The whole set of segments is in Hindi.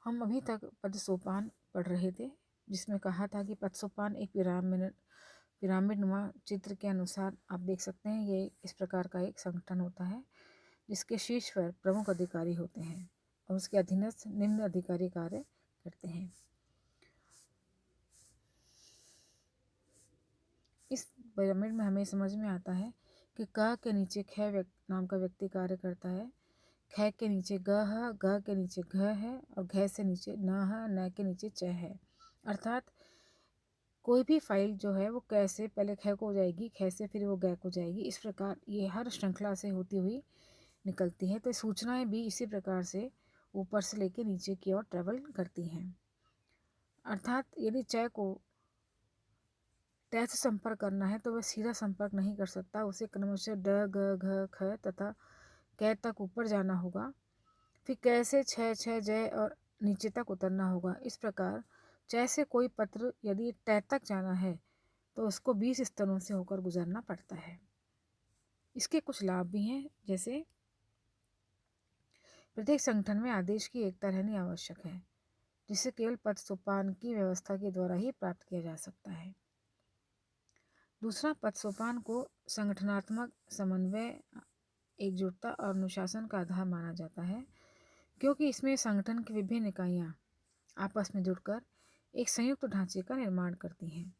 हम अभी तक पद सोपान पढ़ रहे थे, जिसमें कहा था कि पद सोपान एक पिरामिड नुमा चित्र के अनुसार आप देख सकते हैं ये इस प्रकार का एक संगठन होता है जिसके शीर्ष पर प्रमुख अधिकारी होते हैं और उसके अधीनस्थ निम्न अधिकारी कार्य करते हैं। इस पिरामिड में हमें समझ में आता है कि क के नीचे ख नाम का व्यक्ति कार्य करता है, ख के नीचे ग है, ग के नीचे घ है और घ से नीचे न है, न के नीचे च है। अर्थात कोई भी फाइल जो है वो क से पहले ख को हो जाएगी, ख से फिर वो ग को जाएगी। इस प्रकार ये हर श्रृंखला से होती हुई निकलती है। तो सूचनाएं भी इसी प्रकार से ऊपर से लेकर नीचे की ओर ट्रेवल करती हैं। अर्थात यदि च को ट से संपर्क करना है तो वह सीधा संपर्क नहीं कर सकता, उसे क्रमशः ड ग घ ख तथा क तक ऊपर जाना होगा, फिर क से छ छ जय और नीचे तक उतरना होगा। इस प्रकार च से कोई पत्र यदि ट तक जाना है तो उसको 20 स्तरों से होकर गुजरना पड़ता है। इसके कुछ लाभ भी हैं, जैसे प्रत्येक संगठन में आदेश की एकता रहनी आवश्यक है, जिसे केवल पद सोपान की व्यवस्था के द्वारा ही प्राप्त किया जा सकता है। दूसरा, पद सोपान को संगठनात्मक समन्वय, एकजुटता और अनुशासन का आधार माना जाता है, क्योंकि इसमें संगठन की विभिन्न इकाइयाँ आपस में जुड़कर एक संयुक्त ढांचे का निर्माण करती हैं।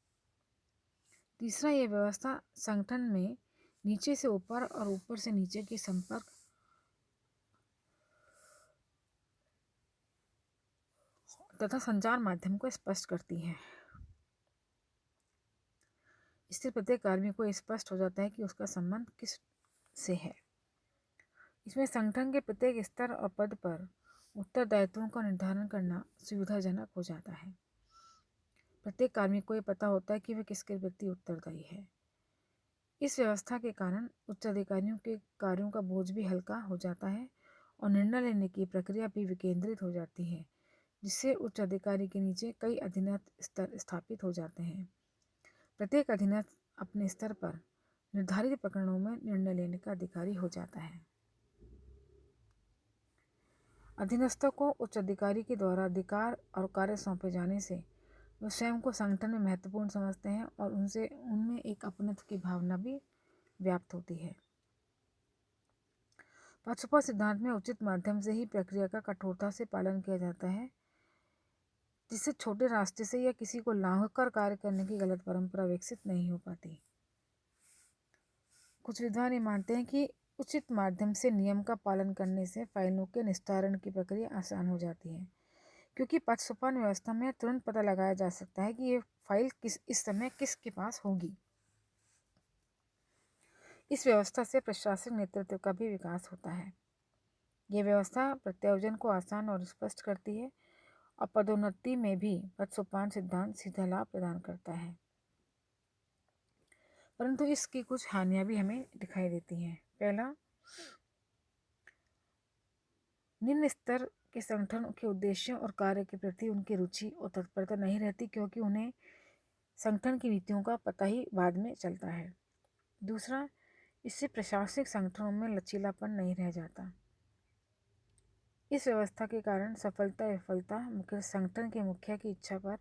तीसरा, यह व्यवस्था संगठन में नीचे से ऊपर और ऊपर से नीचे के संपर्क तथा संचार माध्यम को स्पष्ट करती है। इससे प्रत्येक कार्मिक को स्पष्ट हो जाता है कि उसका संबंध किस से है। इसमें संगठन के प्रत्येक स्तर और पद पर उत्तरदायित्वों का निर्धारण करना सुविधाजनक हो जाता है। प्रत्येक कार्मिक को यह पता होता है कि वह किसके प्रति उत्तरदायी है। इस व्यवस्था के कारण उच्च अधिकारियों के कार्यों का बोझ भी हल्का हो जाता है और निर्णय लेने की प्रक्रिया भी विकेंद्रित हो जाती है, जिससे उच्च अधिकारी के नीचे कई अधीनस्थ स्तर स्थापित हो जाते हैं। प्रत्येक अधीनस्थ अपने स्तर पर निर्धारित प्रकरणों में निर्णय लेने का अधिकारी हो जाता है। अधीनस्थों को उच्च अधिकारी के द्वारा अधिकार और कार्य सौंपे जाने से वे स्वयं को संगठन में महत्वपूर्ण समझते हैं और उनमें एक अपनत्व की भावना भी व्याप्त होती है। पक्षपात सिद्धांत में उचित माध्यम से ही प्रक्रिया का कठोरता से पालन किया जाता है, जिससे छोटे रास्ते से या किसी को लांघकर कार्य करने की गलत परंपरा विकसित नहीं हो पाती। कुछ विद्वान ये मानते हैं कि उचित माध्यम से नियम का पालन करने से फाइलों के निस्तारण की प्रक्रिया आसान हो जाती है, क्योंकि पक्षपात व्यवस्था में तुरंत पता लगाया जा सकता है कि ये फाइल इस समय किसके पास होगी। इस व्यवस्था से प्रशासनिक नेतृत्व का भी विकास होता है। यह व्यवस्था प्रत्यायोजन को आसान और स्पष्ट करती है और पदोन्नति में भी पद सोपान सिद्धांत सीधा लाभ प्रदान करता है, परंतु इसकी कुछ हानियां भी हमें दिखाई देती हैं। पहला, निम्न स्तर के संगठन के उद्देश्यों और कार्य के प्रति उनकी रुचि और तत्परता नहीं रहती, क्योंकि उन्हें संगठन की नीतियों का पता ही बाद में चलता है। दूसरा, इससे प्रशासनिक संगठनों में लचीलापन नहीं रह जाता। इस व्यवस्था के कारण सफलता विफलता मुख्य संगठन के मुखिया की इच्छा पर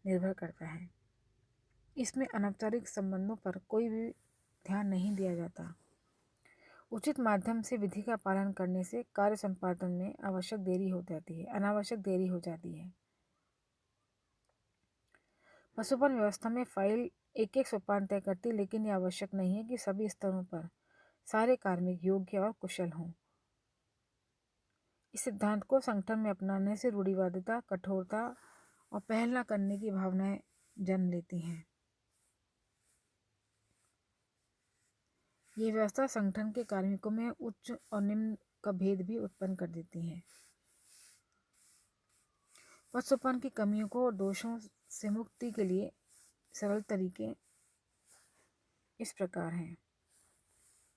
निर्भर करता है। इसमें अनौपचारिक संबंधों पर कोई भी ध्यान नहीं दिया जाता। उचित माध्यम से विधि का पालन करने से कार्य संपादन में अनावश्यक देरी हो जाती है। पशुपालन व्यवस्था में फाइल एक एक सोपान तय करती, लेकिन यह आवश्यक नहीं है कि सभी स्तरों पर सारे कार्मिक योग्य और कुशल हों। इस सिद्धांत को संगठन में अपनाने से रूढ़िवादिता, कठोरता और पहल न करने की भावनाएं जन्म लेती हैं। ये व्यवस्था संगठन के कार्मिकों में उच्च और निम्न का भेद भी उत्पन्न कर देती है। पद सोपान की कमियों को और दोषों से मुक्ति के लिए सरल तरीके इस प्रकार हैं।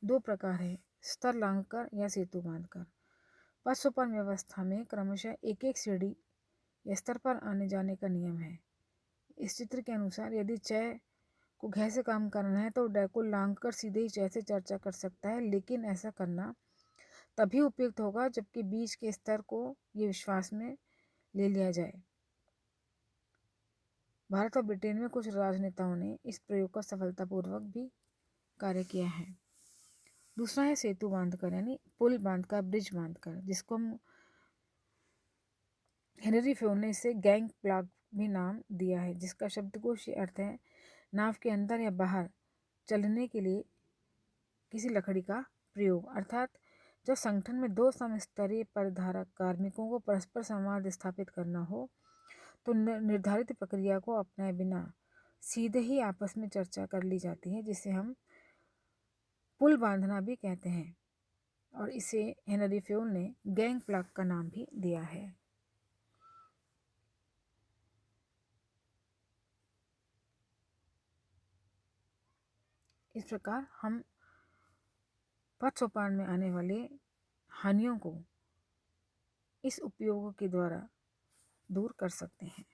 2 प्रकार है, स्तर लांघकर या सेतु बांधकर। पद सोपान व्यवस्था में क्रमशः एक एक सीढ़ी या स्तर पर आने जाने का नियम है। इस चित्र के अनुसार यदि च को घ से काम करना है तो ड को लांघकर सीधे ही च से चर्चा कर सकता है, लेकिन ऐसा करना तभी उपयुक्त होगा जबकि बीच के स्तर को ये विश्वास में ले लिया जाए। भारत और ब्रिटेन में कुछ राजनेताओं ने इस प्रयोग का सफलतापूर्वक भी कार्य किया है। दूसरा है सेतु बांधकर, यानी पुल बांधकर, ब्रिज बांधकर, जिसको हम हेनरी फ्योन ने इसे गैंग प्लाग भी नाम दिया है, जिसका शब्दकोश अर्थ है नाव के अंदर या बाहर चलने के लिए किसी लकड़ी का प्रयोग। अर्थात जब संगठन में दो समस्तरीय पदधारक कार्मिकों को परस्पर संवाद स्थापित करना हो तो निर्धारित प्रक्रिया को अपनाए बिना सीधे ही आपस में चर्चा कर ली जाती है, जिसे हम पुल बांधना भी कहते हैं, और इसे हेनरी फ्योन ने गैंग प्लाग का नाम भी दिया है। इस प्रकार हम पद सोपान में आने वाले हानियों को इस उपयोगों के द्वारा दूर कर सकते हैं।